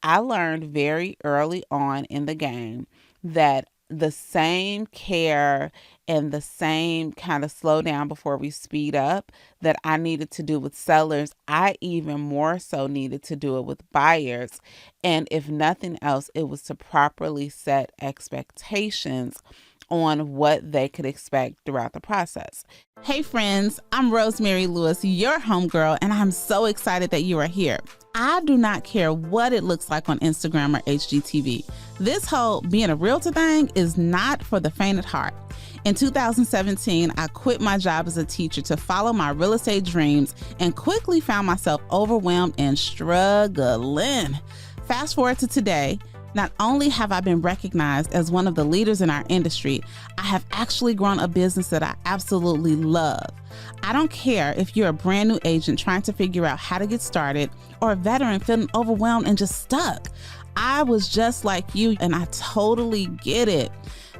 I learned very early on in the game that the same care and the same kind of slow down before we speed up that I needed to do with sellers, I even more so needed to do it with buyers. And if nothing else, it was to properly set expectations on what they could expect throughout the process. Hey friends, I'm Rosemary Lewis, your homegirl, and I'm so excited that you are here. I do not care what it looks like on Instagram or HGTV. This whole being a realtor thing is not for the faint at heart. In 2017, I quit my job as a teacher to follow my real estate dreams and quickly found myself overwhelmed and struggling. Fast forward to today. Not only have I been recognized as one of the leaders in our industry, I have actually grown a business that I absolutely love. I don't care if you're a brand new agent trying to figure out how to get started or a veteran feeling overwhelmed and just stuck. I was just like you, and I totally get it.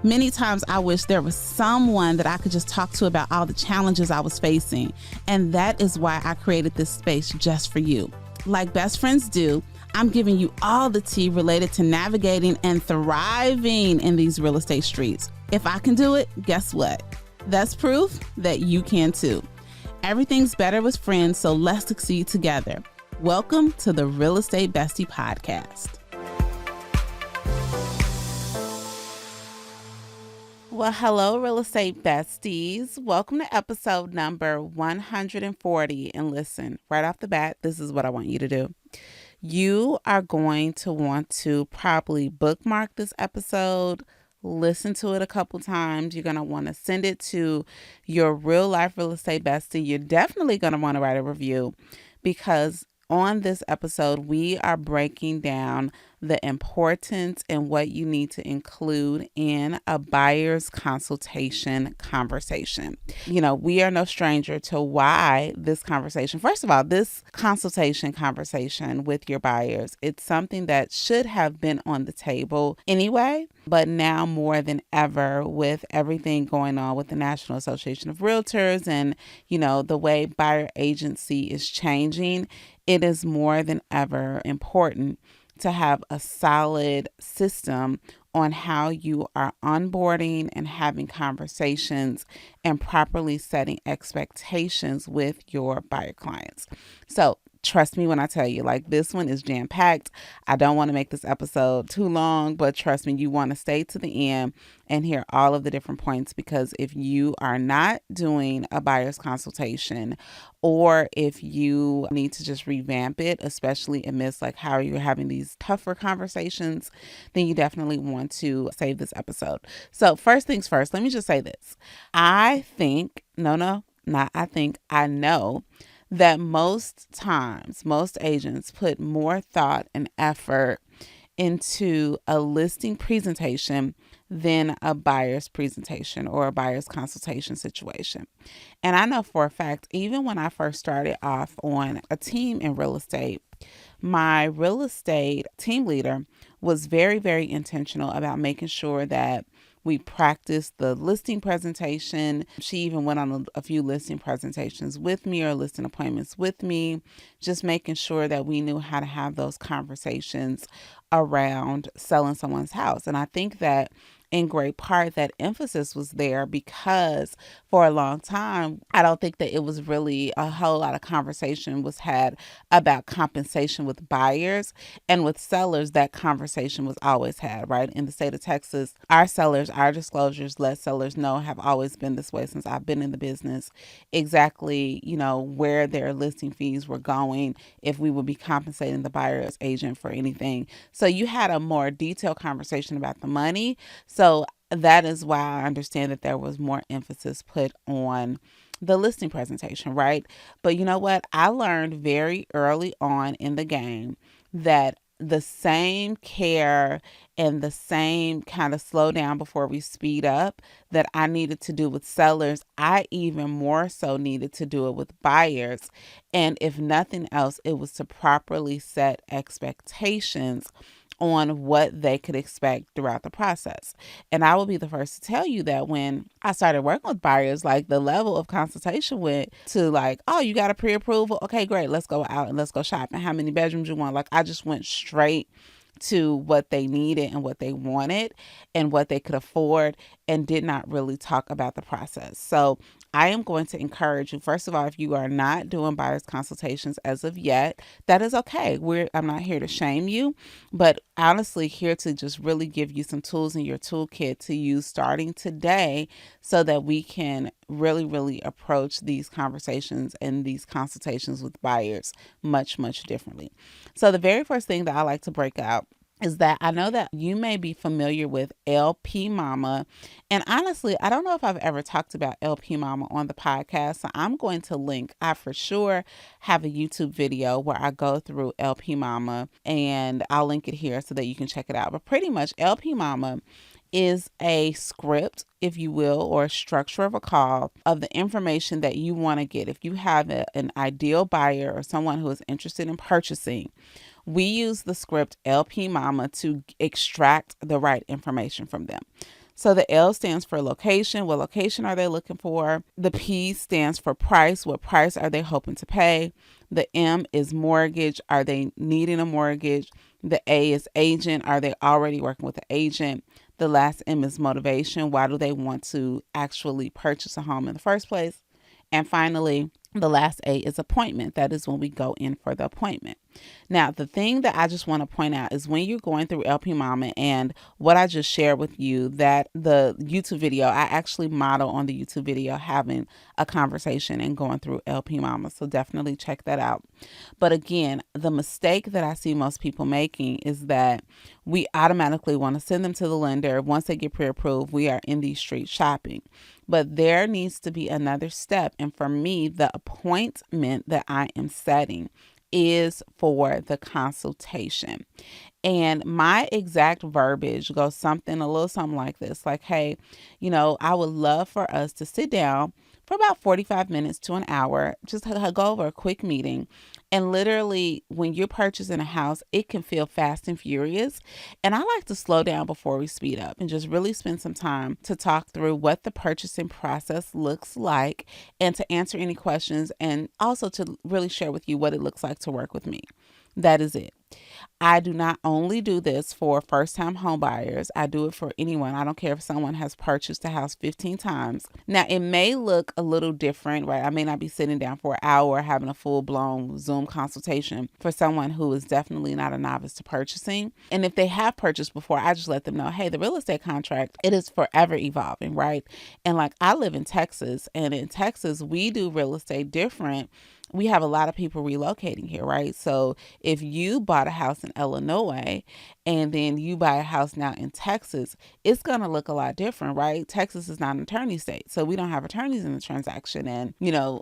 Many times I wish there was someone that I could just talk to about all the challenges I was facing. And that is why I created this space just for you. Like best friends do, I'm giving you all the tea related to navigating and thriving in these real estate streets. If I can do it, guess what? That's proof that you can too. Everything's better with friends, so let's succeed together. Welcome to the Real Estate Bestie Podcast. Well, hello, real estate besties. Welcome to episode number 140. And listen, right off the bat, this is what I want you to do. You are going to want to probably bookmark this episode, listen to it a couple times. You're going to want to send it to your real life real estate bestie. You're definitely going to want to write a review because on this episode, we are breaking down the importance and what you need to include in a buyer's consultation conversation. You know, we are no stranger to why this conversation, first of all, this consultation conversation with your buyers, it's something that should have been on the table anyway, but now more than ever with everything going on with the National Association of Realtors and, you know, the way buyer agency is changing, it is more than ever important to have a solid system on how you are onboarding and having conversations and properly setting expectations with your buyer clients. So trust me when I tell you, like, this one is jam-packed. I don't want to make this episode too long, but trust me, you want to stay to the end and hear all of the different points, because if you are not doing a buyer's consultation, or if you need to just revamp it, especially amidst like how you're having these tougher conversations, then you definitely want to save this episode. So first things first, let me just say this. I know that most times, most agents put more thought and effort into a listing presentation than a buyer's presentation or a buyer's consultation situation. And I know for a fact, even when I first started off on a team in real estate, my real estate team leader was very, very intentional about making sure that we practiced the listing presentation. She even went on a few listing presentations with me or listing appointments with me, just making sure that we knew how to have those conversations around selling someone's house. And I think that in great part, that emphasis was there because for a long time, I don't think that it was really a whole lot of conversation was had about compensation with buyers, and with sellers, that conversation was always had, right? In the state of Texas, our sellers, our disclosures, let sellers know, have always been this way since I've been in the business, exactly, you know, where their listing fees were going, if we would be compensating the buyer's agent for anything. So you had a more detailed conversation about the money. So that is why I understand that there was more emphasis put on the listing presentation, right? But you know what? I learned very early on in the game that the same care and the same kind of slow down before we speed up that I needed to do with sellers, I even more so needed to do it with buyers. And if nothing else, it was to properly set expectations on what they could expect throughout the process. And I will be the first to tell you that when I started working with buyers, like the level of consultation went to like, oh, you got a pre-approval? Okay, great. Let's go out and let's go shopping. How many bedrooms you want? Like I just went straight to what they needed and what they wanted and what they could afford, and did not really talk about the process. So I am going to encourage you, first of all, if you are not doing buyer's consultations as of yet, that is okay. I'm not here to shame you, but honestly here to just really give you some tools in your toolkit to use starting today so that we can really, really approach these conversations and these consultations with buyers much, much differently. So the very first thing that I like to break out is that I know that you may be familiar with LP Mama. And honestly, I don't know if I've ever talked about LP Mama on the podcast. So I'm going to link, I for sure have a YouTube video where I go through LP Mama, and I'll link it here so that you can check it out. But pretty much LP Mama is a script, if you will, or a structure of a call of the information that you want to get. If you have an ideal buyer or someone who is interested in purchasing, we use the script LP Mama to extract the right information from them. So the L stands for location. What location are they looking for? The P stands for price. What price are they hoping to pay? The M is mortgage. Are they needing a mortgage? The A is agent. Are they already working with an agent? The last M is motivation. Why do they want to actually purchase a home in the first place? And finally, the last A is appointment. That is when we go in for the appointment. Now, the thing that I just want to point out is when you're going through LP Mama and what I just shared with you, that the YouTube video, I actually model on the YouTube video having a conversation and going through LP Mama. So definitely check that out. But again, the mistake that I see most people making is that we automatically want to send them to the lender. Once they get pre-approved, we are in these streets shopping. But there needs to be another step. And for me, the appointment that I am setting is for the consultation. And my exact verbiage goes a little something like this. Like, hey, I would love for us to sit down for about 45 minutes to an hour, just go over a quick meeting. And literally, when you're purchasing a house, it can feel fast and furious. And I like to slow down before we speed up and just really spend some time to talk through what the purchasing process looks like and to answer any questions, and also to really share with you what it looks like to work with me. That is it. I do not only do this for first-time home buyers. I do it for anyone. I don't care if someone has purchased a house 15 times. Now, it may look a little different, right? I may not be sitting down for an hour having a full-blown Zoom consultation for someone who is definitely not a novice to purchasing. And if they have purchased before, I just let them know, hey, the real estate contract, it is forever evolving, right? And like, I live in Texas, and in Texas, we do real estate different. We have a lot of people relocating here, right? So if you bought a house in Illinois and then you buy a house now in Texas, it's going to look a lot different, right? Texas is not an attorney state, so we don't have attorneys in the transaction. And,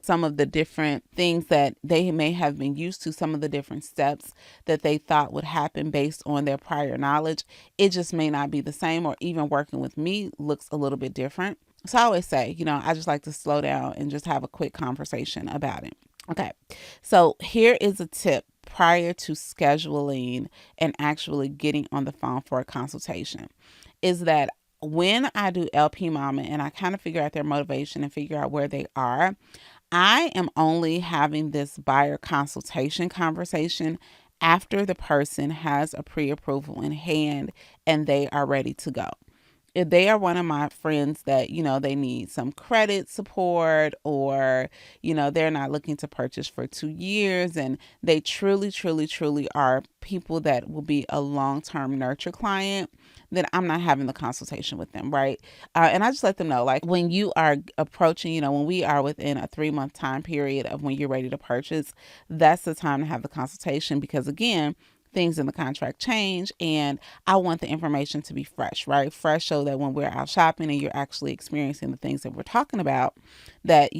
some of the different things that they may have been used to, some of the different steps that they thought would happen based on their prior knowledge, it just may not be the same, or even working with me looks a little bit different. So I always say, I just like to slow down and just have a quick conversation about it. Okay, so here is a tip prior to scheduling and actually getting on the phone for a consultation, is that when I do LP Mama and I kind of figure out their motivation and figure out where they are, I am only having this buyer consultation conversation after the person has a pre-approval in hand and they are ready to go. If they are one of my friends that, they need some credit support, or, they're not looking to purchase for 2 years, and they truly, truly, truly are people that will be a long-term nurture client, then I'm not having the consultation with them, right? And I just let them know, like, when you are approaching, when we are within a 3-month time period of when you're ready to purchase, that's the time to have the consultation, because again, things in the contract change, and I want the information to be fresh, right? Fresh, so that when we're out shopping and you're actually experiencing the things that we're talking about, that,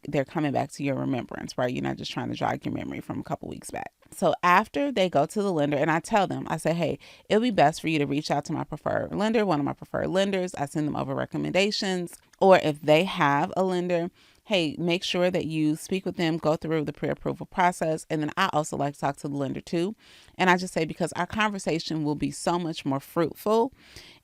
they're coming back to your remembrance, right? You're not just trying to jog your memory from a couple weeks back. So after they go to the lender, and I tell them, I say, hey, it'll be best for you to reach out to my preferred lender, one of my preferred lenders. I send them over recommendations, or if they have a lender, hey, make sure that you speak with them, go through the pre-approval process. And then I also like to talk to the lender too. And I just say, because our conversation will be so much more fruitful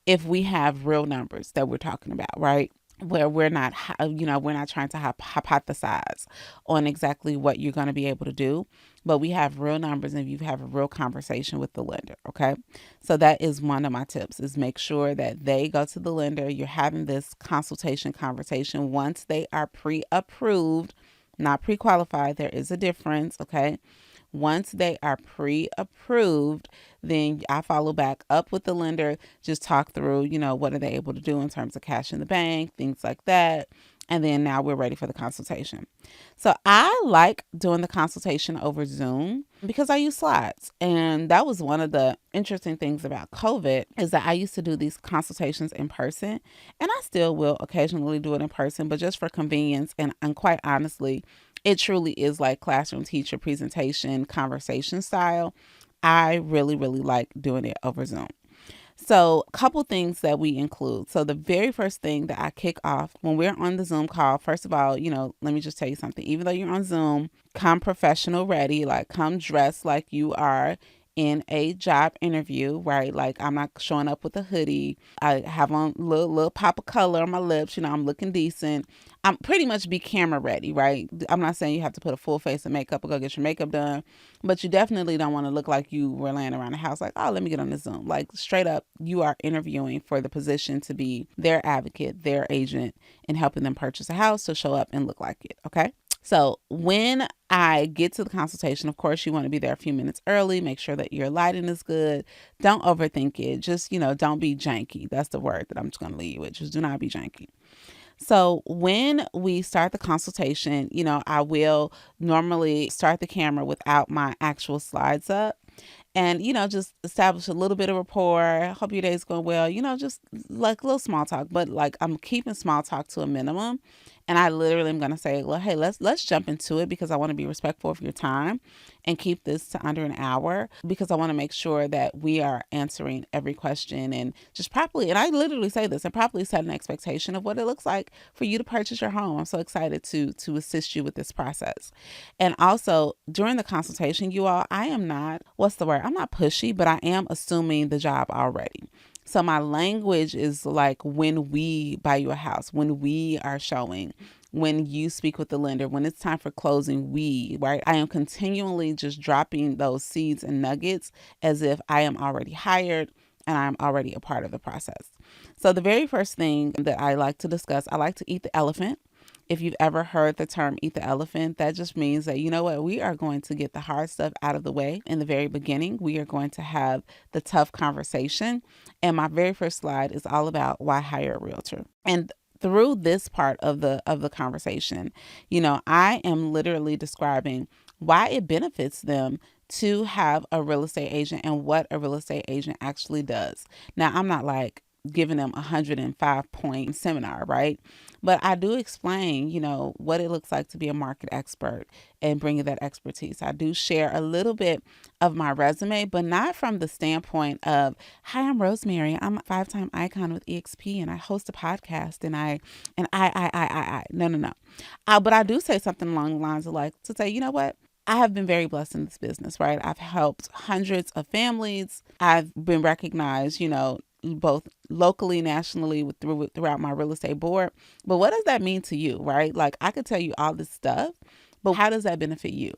if we have real numbers that we're talking about, right? Where we're not, we're not trying to hypothesize on exactly what you're going to be able to do, but we have real numbers and you have a real conversation with the lender. Okay. So that is one of my tips, is make sure that they go to the lender. You're having this consultation conversation once they are pre-approved, not pre-qualified. There is a difference. Okay. Once they are pre-approved, then I follow back up with the lender, just talk through, what are they able to do in terms of cash in the bank, things like that. And then now we're ready for the consultation. So I like doing the consultation over Zoom because I use slides. And that was one of the interesting things about COVID, is that I used to do these consultations in person, and I still will occasionally do it in person, but just for convenience. And quite honestly, it truly is like classroom teacher presentation conversation style. I really, really like doing it over Zoom. So a couple things that we include. So the very first thing that I kick off when we're on the Zoom call, first of all, let me just tell you something. Even though you're on Zoom, come professional ready, like come dressed like you are in a job interview, right? Like I'm not showing up with a hoodie. I have on a little pop of color on my lips. I'm looking decent. I'm pretty much be camera ready, right? I'm not saying you have to put a full face of makeup or go get your makeup done, but you definitely don't want to look like you were laying around the house like, oh, let me get on the Zoom. Like straight up, you are interviewing for the position to be their advocate, their agent, and helping them purchase a house. So show up and look like it, okay? So when I get to the consultation, of course, you want to be there a few minutes early. Make sure that your lighting is good. Don't overthink it. Just, don't be janky. That's the word that I'm just going to leave you with. Just do not be janky. So when we start the consultation, I will normally start the camera without my actual slides up. And, just establish a little bit of rapport. Hope your day's going well. Just like a little small talk. But like I'm keeping small talk to a minimum. And I literally am going to say, well, hey, let's jump into it, because I want to be respectful of your time and keep this to under an hour, because I want to make sure that we are answering every question and just properly. And I literally say this, and properly set an expectation of what it looks like for you to purchase your home. I'm so excited to assist you with this process. And also during the consultation, you all, I am not, I'm not pushy, but I am assuming the job already. So my language is like, when we buy you a house, when we are showing, when you speak with the lender, when it's time for closing, right? I am continually just dropping those seeds and nuggets as if I am already hired and I'm already a part of the process. So the very first thing that I like to discuss, I like to eat the elephant. If you've ever heard the term eat the elephant, that just means that, we are going to get the hard stuff out of the way in the very beginning. We are going to have the tough conversation. And my very first slide is all about why hire a realtor. And through this part of the conversation, I am literally describing why it benefits them to have a real estate agent and what a real estate agent actually does. Now, I'm not like giving them 105-point seminar, right? But I do explain, what it looks like to be a market expert and bringing that expertise. I do share a little bit of my resume, but not from the standpoint of, hi, I'm Rosemary. I'm a 5-time icon with EXP and I host a podcast and I. No. But I do say something along the lines of like, to say, you know what? I have been very blessed in this business, right? I've helped hundreds of families. I've been recognized, both locally, nationally, throughout my real estate board. But what does that mean to you, right? Like I could tell you all this stuff, but how does that benefit you?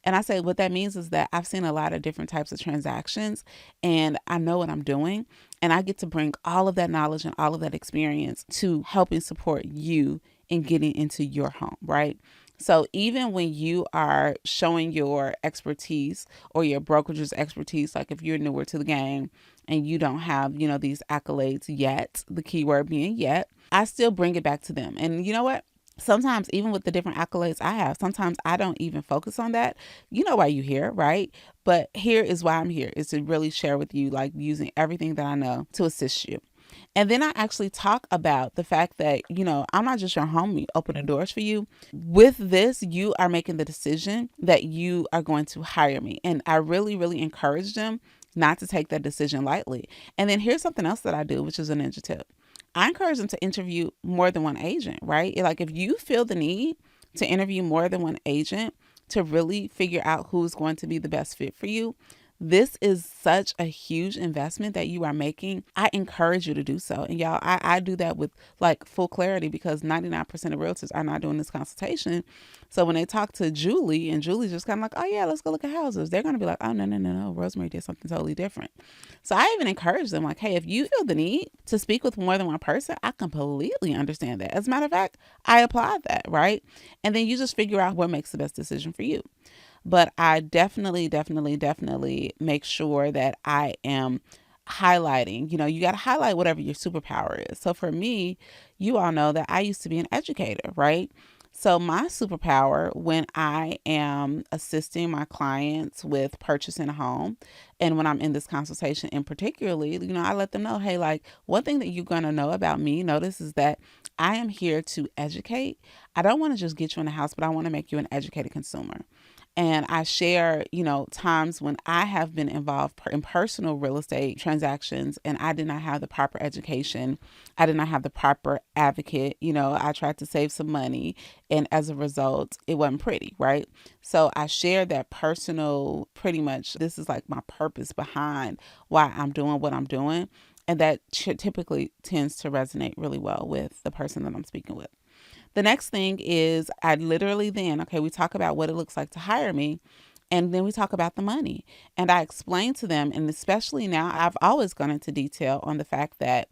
And I say what that means is that I've seen a lot of different types of transactions and I know what I'm doing. And I get to bring all of that knowledge and all of that experience to helping support you in getting into your home, right? So even when you are showing your expertise or your brokerage's expertise, like if you're newer to the game and you don't have, these accolades yet, the key word being yet, I still bring it back to them. And you know what? Sometimes even with the different accolades I have, sometimes I don't even focus on that. You know why you're here, right? But here is why I'm here, is to really share with you, like using everything that I know to assist you. And then I actually talk about the fact that, I'm not just your homie opening doors for you. With this, you are making the decision that you are going to hire me. And I really, really encourage them not to take that decision lightly. And then here's something else that I do, which is a ninja tip. I encourage them to interview more than one agent, right? Like if you feel the need to interview more than one agent to really figure out who's going to be the best fit for you, this is such a huge investment that you are making. I encourage you to do so. And y'all, I do that with like full clarity because 99% of realtors are not doing this consultation. So when they talk to Julie and Julie's just kind of like, oh yeah, let's go look at houses, they're going to be like, oh no, Rosemary did something totally different. So I even encourage them like, hey, if you feel the need to speak with more than one person, I completely understand that. As a matter of fact, I applaud that, right? And then you just figure out what makes the best decision for you. But I definitely make sure that I am highlighting, you got to highlight whatever your superpower is. So for me, you all know that I used to be an educator, right? So my superpower when I am assisting my clients with purchasing a home and when I'm in this consultation in particularly, I let them know, hey, like one thing that you're going to know about me, notice is that I am here to educate. I don't want to just get you in the house, but I want to make you an educated consumer. And I share, times when I have been involved in personal real estate transactions and I did not have the proper education. I did not have the proper advocate. I tried to save some money and as a result, it wasn't pretty, right? So I share that personal, pretty much, this is like my purpose behind why I'm doing what I'm doing. And that typically tends to resonate really well with the person that I'm speaking with. The next thing is I literally we talk about what it looks like to hire me. And then we talk about the money. And I explain to them, and especially now, I've always gone into detail on the fact that,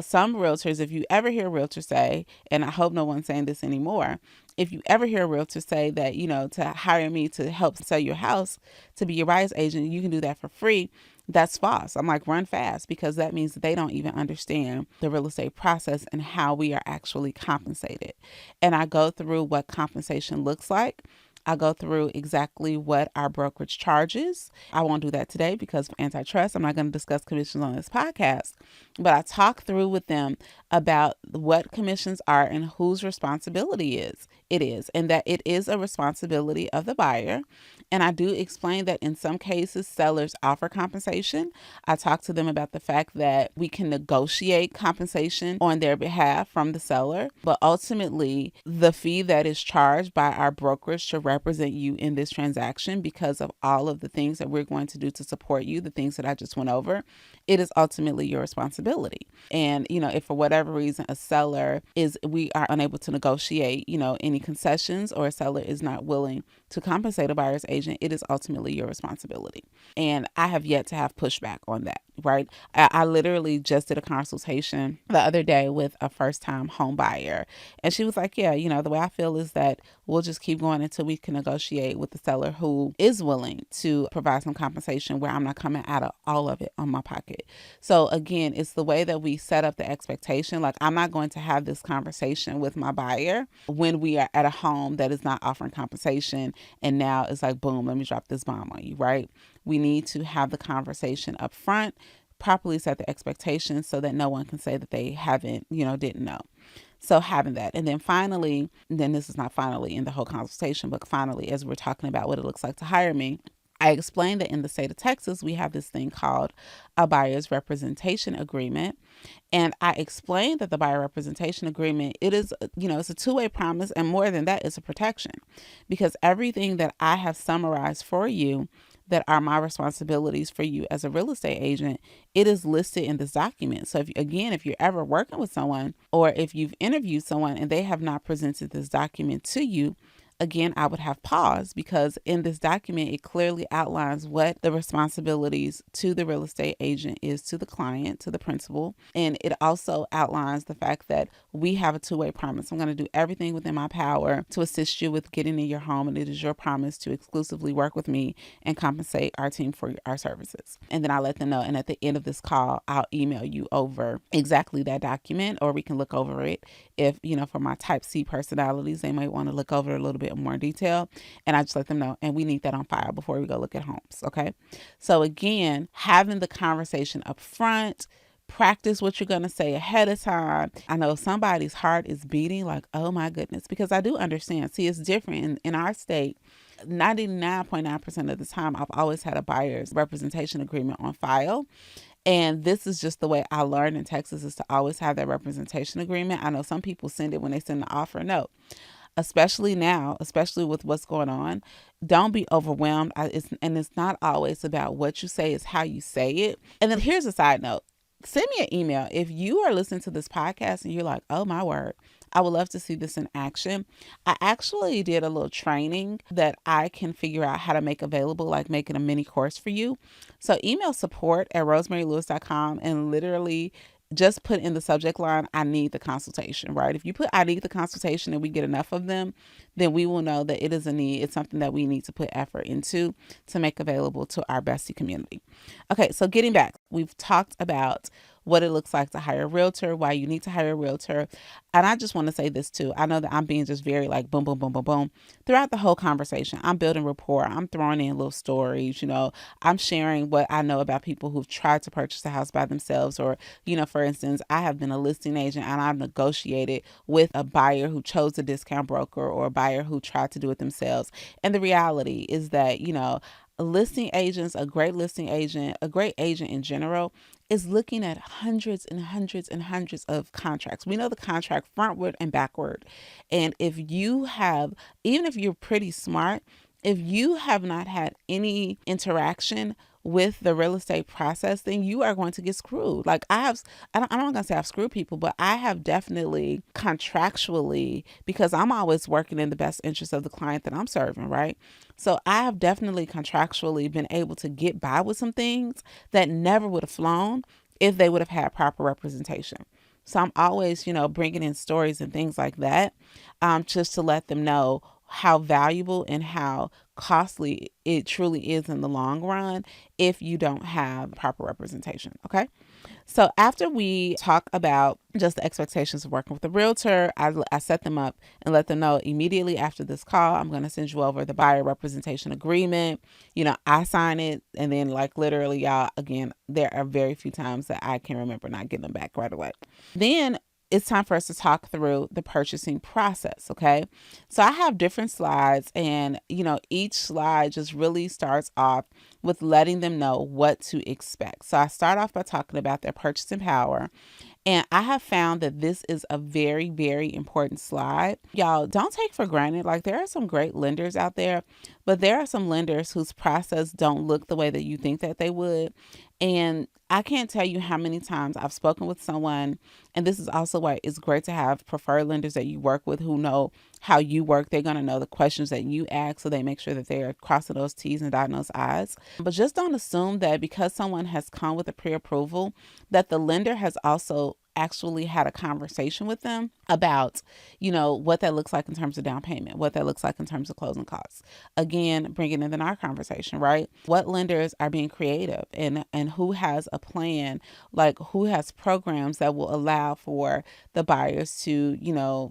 some realtors, if you ever hear a realtor say, and I hope no one's saying this anymore, if you ever hear a realtor say that, to hire me to help sell your house, to be your buyer's agent, you can do that for free. That's false. I'm like, run fast, because that means that they don't even understand the real estate process and how we are actually compensated. And I go through what compensation looks like. I go through exactly what our brokerage charges. I won't do that today because of antitrust. I'm not going to discuss commissions on this podcast, but I talk through with them about what commissions are and whose responsibility it is, and that it is a responsibility of the buyer. And I do explain that in some cases, sellers offer compensation. I talk to them about the fact that we can negotiate compensation on their behalf from the seller, but ultimately the fee that is charged by our brokerage to represent you in this transaction, because of all of the things that we're going to do to support you, the things that I just went over, it is ultimately your responsibility. And, if for whatever reason we are unable to negotiate, any concessions, or a seller is not willing to compensate a buyer's agent, it is ultimately your responsibility. And I have yet to have pushback on that, right? I literally just did a consultation the other day with a first-time home buyer. And she was like, yeah, the way I feel is that we'll just keep going until we can negotiate with the seller who is willing to provide some compensation where I'm not coming out of all of it on my pocket. So again, it's the way that we set up the expectation. Like, I'm not going to have this conversation with my buyer when we are at a home that is not offering compensation. And now it's like, boom, let me drop this bomb on you, right? We need to have the conversation up front, properly set the expectations so that no one can say that they haven't, didn't know. So having that. And then finally, this is not finally in the whole consultation, but finally, as we're talking about what it looks like to hire me, I explained that in the state of Texas, we have this thing called a buyer's representation agreement. And I explained that the buyer representation agreement, it is, it's a two-way promise. And more than that, it's a protection, because everything that I have summarized for you that are my responsibilities for you as a real estate agent, it is listed in this document. So if you're ever working with someone, or if you've interviewed someone and they have not presented this document to you, again, I would have pause, because in this document, it clearly outlines what the responsibilities to the real estate agent is to the client, to the principal. And it also outlines the fact that we have a two-way promise. I'm going to do everything within my power to assist you with getting in your home. And it is your promise to exclusively work with me and compensate our team for our services. And then I let them know. And at the end of this call, I'll email you over exactly that document, or we can look over it. If, for my type C personalities, they might want to look over it a little bit more in detail, and I just let them know, and we need that on file before we go look at homes. Okay. So again, having the conversation up front, practice what you're going to say ahead of time. I know somebody's heart is beating like, oh my goodness, because I do understand. See, it's different in our state. 99.9% of the time, I've always had a buyer's representation agreement on file. And this is just the way I learned in Texas, is to always have that representation agreement. I know some people send it when they send the offer note, especially now, especially with what's going on. Don't be overwhelmed. It's not always about what you say, it's how you say it. And then here's a side note. Send me an email if you are listening to this podcast and you're like, oh my word, I would love to see this in action. I actually did a little training that I can figure out how to make available, like making a mini course for you. So email support@rosemarylewis.com and literally just put in the subject line, I need the consultation, right? If you put I need the consultation and we get enough of them, then we will know that it is a need. It's something that we need to put effort into to make available to our bestie community. Okay, so getting back, we've talked about what it looks like to hire a realtor, why you need to hire a realtor. And I just want to say this too. I know that I'm being just very like boom, boom, boom, boom, boom. Throughout the whole conversation, I'm building rapport. I'm throwing in little stories, I'm sharing what I know about people who've tried to purchase a house by themselves. Or, for instance, I have been a listing agent and I've negotiated with a buyer who chose a discount broker or a buyer who tried to do it themselves. And the reality is that, listing agents, a great listing agent, a great agent in general, is looking at hundreds and hundreds and hundreds of contracts. We know the contract frontward and backward. And even if you're pretty smart, if you have not had any interaction with the real estate process, then you are going to get screwed. Like I'm not going to say I've screwed people, but I have definitely contractually, because I'm always working in the best interest of the client that I'm serving, right? So I have definitely contractually been able to get by with some things that never would have flown if they would have had proper representation. So I'm always, bringing in stories and things like that, just to let them know how valuable and how costly it truly is in the long run if you don't have proper representation. Okay. So after we talk about just the expectations of working with a realtor, I set them up and let them know immediately after this call, I'm going to send you over the buyer representation agreement. I sign it. And then like literally, y'all, again, there are very few times that I can remember not getting them back right away. Then it's time for us to talk through the purchasing process. Okay. So I have different slides and, each slide just really starts off with letting them know what to expect. So I start off by talking about their purchasing power. And I have found that this is a very, very important slide. Y'all, don't take for granted. Like, there are some great lenders out there, but there are some lenders whose process don't look the way that you think that they would. And I can't tell you how many times I've spoken with someone, and this is also why it's great to have preferred lenders that you work with who know how you work. They're going to know the questions that you ask, so they make sure that they're crossing those T's and dotting those I's. But just don't assume that because someone has come with a pre-approval, that the lender has also actually had a conversation with them about, what that looks like in terms of down payment, what that looks like in terms of closing costs. Again, bringing in our conversation, right? What lenders are being creative and who has a plan, like who has programs that will allow for the buyers to,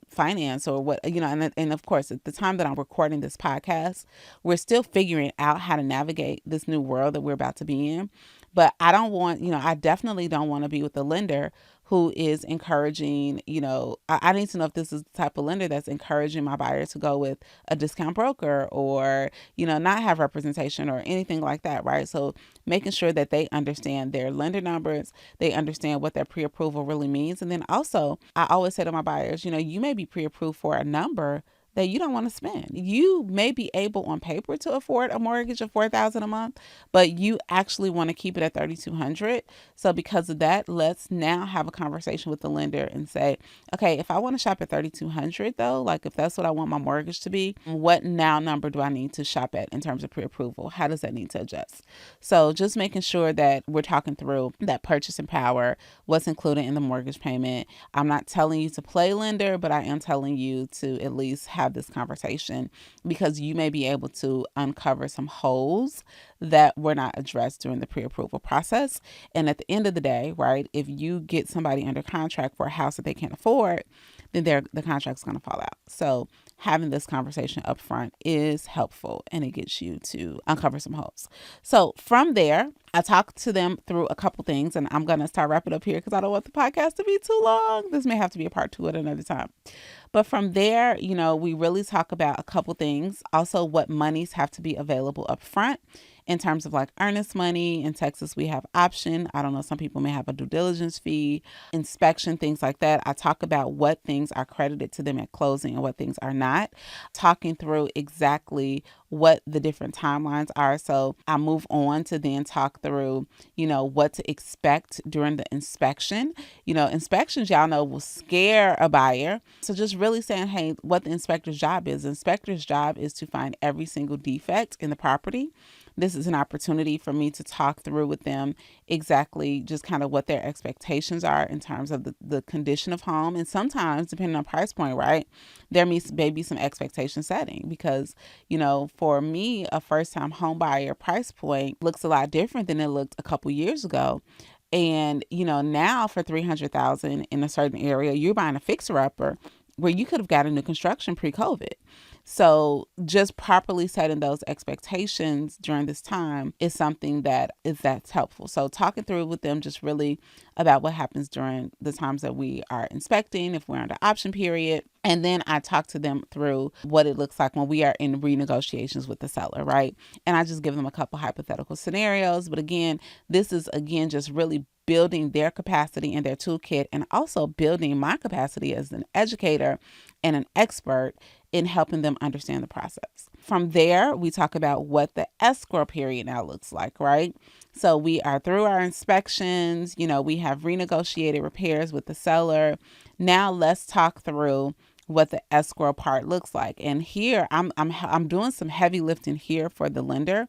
finance or what, and of course, at the time that I'm recording this podcast, we're still figuring out how to navigate this new world that we're about to be in. But I definitely don't want to be with the lender who is encouraging, I need to know if this is the type of lender that's encouraging my buyer to go with a discount broker or, not have representation or anything like that, right? So making sure that they understand their lender numbers, they understand what their pre-approval really means. And then also, I always say to my buyers, you may be pre-approved for a number that you don't want to spend. You may be able on paper to afford a mortgage of $4,000 a month, but you actually want to keep it at $3,200. So because of that, let's now have a conversation with the lender and say, okay, if I want to shop at $3,200 though, like if that's what I want my mortgage to be, what now number do I need to shop at in terms of pre-approval? How does that need to adjust? So just making sure that we're talking through that purchasing power, what's included in the mortgage payment. I'm not telling you to play lender, but I am telling you to at least have this conversation because you may be able to uncover some holes that were not addressed during the pre-approval process. And at the end of the day, right, if you get somebody under contract for a house that they can't afford, then the contract's going to fall out. So having this conversation up front is helpful and it gets you to uncover some holes. So from there, I talked to them through a couple things, and I'm going to start wrapping up here because I don't want the podcast to be too long. This may have to be a part 2 at another time. But from there, we really talk about a couple things. Also, what monies have to be available up front in terms of like earnest money. In Texas, we have option. I don't know, some people may have a due diligence fee, inspection, things like that. I talk about what things are credited to them at closing and what things are not, talking through exactly what the different timelines are. So I move on to then talk through, what to expect during the inspection. Inspections, y'all know, will scare a buyer. So just really saying, hey, what the inspector's job is. The inspector's job is to find every single defect in the property. This is an opportunity for me to talk through with them exactly just kind of what their expectations are in terms of the condition of home. And sometimes, depending on price point, right, there may be some expectation setting because, for me, a first-time home buyer price point looks a lot different than it looked a couple years ago. And, now for $300,000 in a certain area, you're buying a fixer-upper where you could have gotten new construction pre-COVID. So just properly setting those expectations during this time is something that's helpful. So talking through with them just really about what happens during the times that we are inspecting, if we're under option period. And then I talk to them through what it looks like when we are in renegotiations with the seller, right? And I just give them a couple hypothetical scenarios. But again, this is just really building their capacity and their toolkit, and also building my capacity as an educator and an expert in helping them understand the process. From there, we talk about what the escrow period now looks like, right? So we are through our inspections, we have renegotiated repairs with the seller. Now let's talk through what the escrow part looks like. And here I'm doing some heavy lifting here for the lender,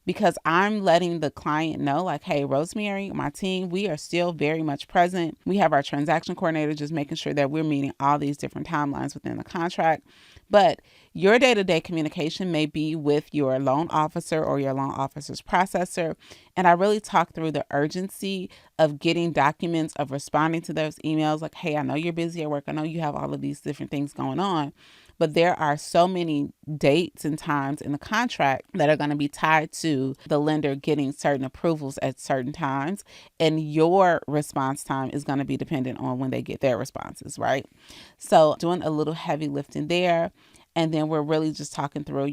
because I'm letting the client know, like, hey, Rosemary, my team, we are still very much present. We have our transaction coordinator just making sure that we're meeting all these different timelines within the contract. But your day-to-day communication may be with your loan officer or your loan officer's processor. And I really talk through the urgency of getting documents, of responding to those emails. Like, hey, I know you're busy at work. I know you have all of these different things going on. But there are so many dates and times in the contract that are going to be tied to the lender getting certain approvals at certain times. And your response time is going to be dependent on when they get their responses, right? So doing a little heavy lifting there. And then we're really just talking through,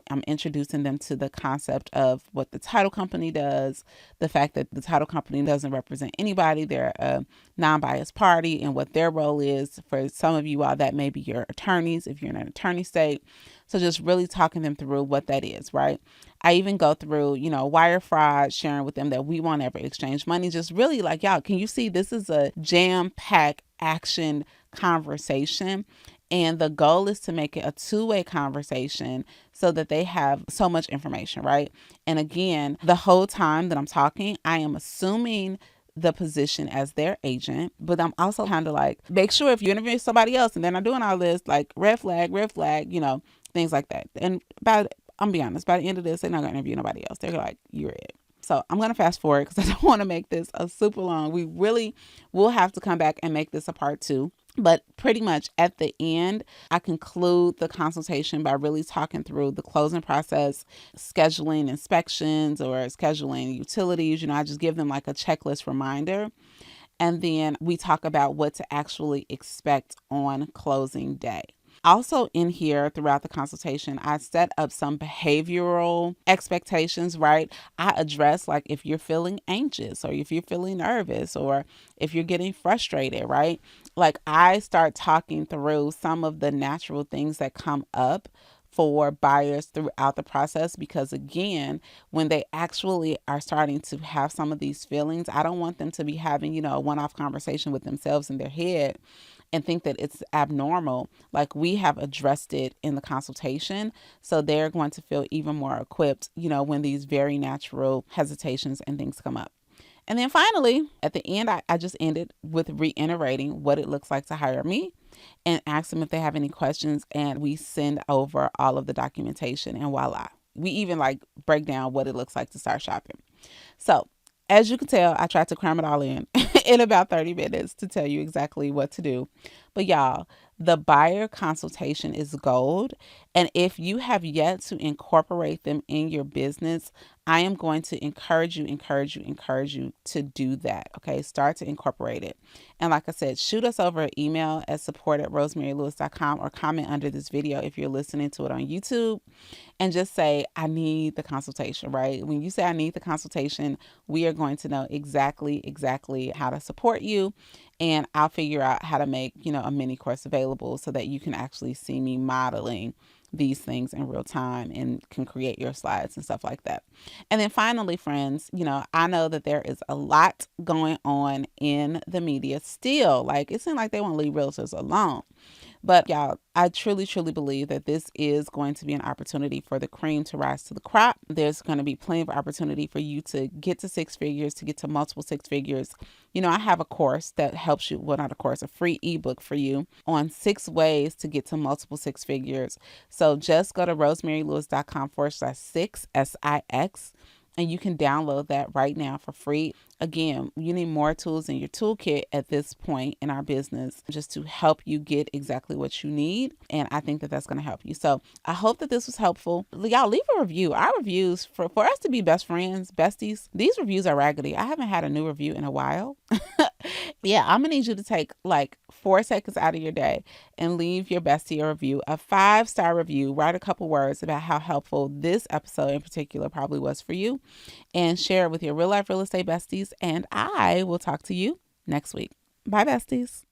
I'm introducing them to the concept of what the title company does, the fact that the title company doesn't represent anybody. They're a non-biased party, and what their role is. For some of you all, that may be your attorneys if you're in an attorney state. So just really talking them through what that is, right? I even go through, wire fraud, sharing with them that we won't ever exchange money. Just really like, y'all, can you see this is a jam-packed action conversation? And the goal is to make it a two-way conversation so that they have so much information, right? And again, the whole time that I'm talking, I am assuming the position as their agent, but I'm also kind of like, make sure if you're interviewing somebody else and they're not doing all this, like red flag, things like that. And I'm be honest, by the end of this, they're not going to interview nobody else. They're like, you're it. So I'm going to fast forward because I don't want to make this a super long. We really will have to come back and make this a part 2. But pretty much at the end, I conclude the consultation by really talking through the closing process, scheduling inspections or scheduling utilities. I just give them like a checklist reminder. And then we talk about what to actually expect on closing day. Also in here throughout the consultation, I set up some behavioral expectations, right? I address like if you're feeling anxious or if you're feeling nervous or if you're getting frustrated, right? Like I start talking through some of the natural things that come up for buyers throughout the process, because again, when they actually are starting to have some of these feelings, I don't want them to be having, a one-off conversation with themselves in their head and think that it's abnormal. Like we have addressed it in the consultation. So they're going to feel even more equipped, when these very natural hesitations and things come up. And then finally, at the end, I just ended with reiterating what it looks like to hire me and ask them if they have any questions. And we send over all of the documentation and voila. We even like break down what it looks like to start shopping. So as you can tell, I tried to cram it all in in about 30 minutes to tell you exactly what to do. But y'all, the buyer consultation is gold. And if you have yet to incorporate them in your business, I am going to encourage you to do that. Okay. Start to incorporate it. And like I said, shoot us over an email at support@rosemarylewis.com or comment under this video if you're listening to it on YouTube and just say, I need the consultation, right? When you say I need the consultation, we are going to know exactly how to support you. And I'll figure out how to make, a mini course available so that you can actually see me modeling these things in real time and can create your slides and stuff like that. And then finally, friends, I know that there is a lot going on in the media still. Like, it seems like they won't leave realtors alone. But y'all, I truly believe that this is going to be an opportunity for the cream to rise to the crop. There's going to be plenty of opportunity for you to get to six figures, to get to multiple six figures. I have a course that helps you, well, not a course, a free ebook for you on 6 ways to get to multiple six figures. So just go to rosemarylewis.com/6, SIX. And you can download that right now for free. Again, you need more tools in your toolkit at this point in our business just to help you get exactly what you need. And I think that that's going to help you. So I hope that this was helpful. Y'all leave a review. Our reviews, for us to be best friends, besties, these reviews are raggedy. I haven't had a new review in a while. Yeah, I'm going to need you to take like 4 seconds out of your day and leave your bestie a review, a 5-star review. Write a couple words about how helpful this episode in particular probably was for you, and share it with your real life real estate besties. And I will talk to you next week. Bye, besties.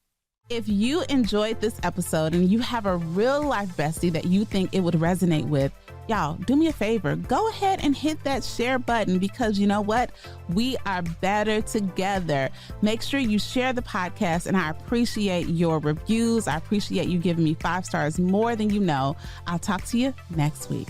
If you enjoyed this episode and you have a real life bestie that you think it would resonate with, y'all, do me a favor. Go ahead and hit that share button, because you know what? We are better together. Make sure you share the podcast, and I appreciate your reviews. I appreciate you giving me 5 stars more than you know. I'll talk to you next week.